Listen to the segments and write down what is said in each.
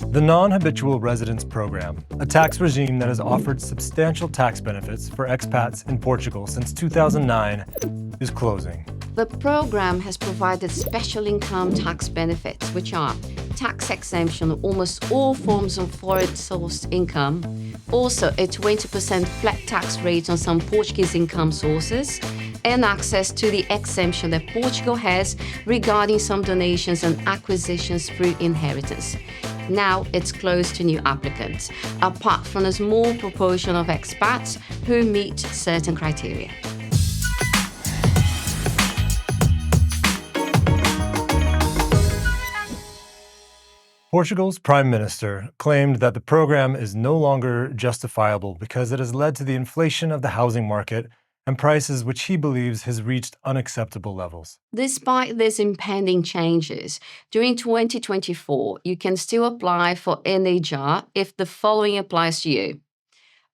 The Non-Habitual Residence Program, a tax regime that has offered substantial tax benefits for expats in Portugal since 2009, is closing. The program has provided special income tax benefits, which are tax exemption on almost all forms of foreign-sourced income, also a 20% flat tax rate on some Portuguese income sources, and access to the exemption that Portugal has regarding some donations and acquisitions through inheritance. Now it's closed to new applicants, apart from a small proportion of expats who meet certain criteria. Portugal's Prime Minister claimed that the program is no longer justifiable because it has led to the inflation of the housing market and prices which he believes has reached unacceptable levels. Despite these impending changes, during 2024, you can still apply for NHR if the following applies to you.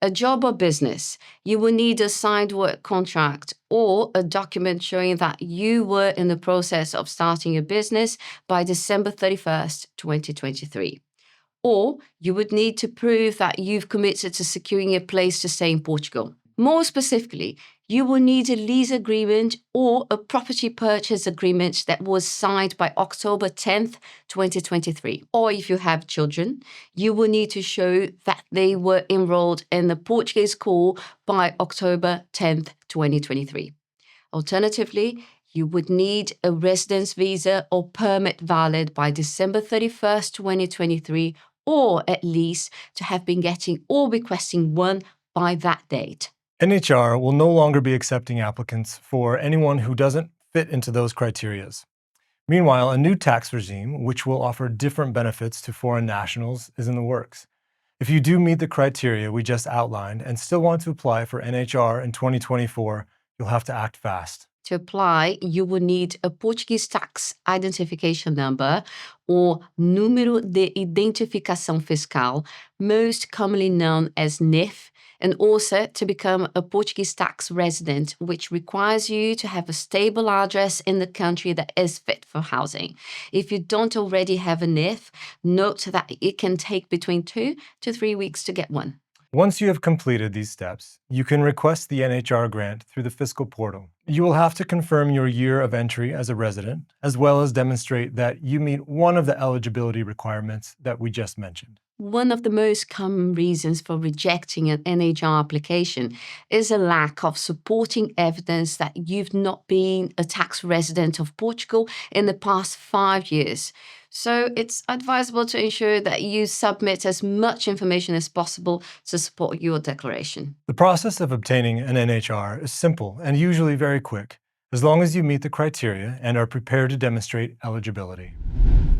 A job or business, you will need a signed work contract or a document showing that you were in the process of starting a business by December 31st, 2023. Or you would need to prove that you've committed to securing a place to stay in Portugal. More specifically, you will need a lease agreement or a property purchase agreement that was signed by October 10th, 2023. Or if you have children, you will need to show that they were enrolled in the Portuguese school by October 10th, 2023. Alternatively, you would need a residence visa or permit valid by December 31st, 2023, or at least to have been getting or requesting one by that date. NHR will no longer be accepting applicants for anyone who doesn't fit into those criteria. Meanwhile, a new tax regime, which will offer different benefits to foreign nationals, is in the works. If you do meet the criteria we just outlined and still want to apply for NHR in 2024, you'll have to act fast. To apply, you will need a Portuguese tax identification number or Número de Identificação Fiscal, most commonly known as NIF, and also to become a Portuguese tax resident, which requires you to have a stable address in the country that is fit for housing. If you don't already have a NIF, note that it can take between 2 to 3 weeks to get one. Once you have completed these steps, you can request the NHR grant through the fiscal portal. You will have to confirm your year of entry as a resident, as well as demonstrate that you meet one of the eligibility requirements that we just mentioned. One of the most common reasons for rejecting an NHR application is a lack of supporting evidence that you've not been a tax resident of Portugal in the past 5 years. So it's advisable to ensure that you submit as much information as possible to support your declaration. The process of obtaining an NHR is simple and usually very quick, as long as you meet the criteria and are prepared to demonstrate eligibility.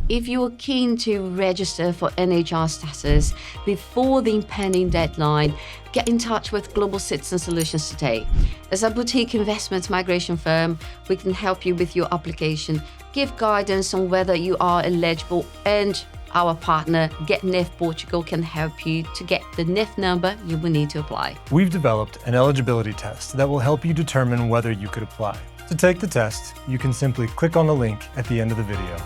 If you are keen to register for NHR status before the impending deadline, get in touch with Global Citizen Solutions today. As a boutique investment migration firm, we can help you with your application, give guidance on whether you are eligible, and our partner, Get NIF Portugal, can help you to get the NIF number you will need to apply. We've developed an eligibility test that will help you determine whether you could apply. To take the test, you can simply click on the link at the end of the video.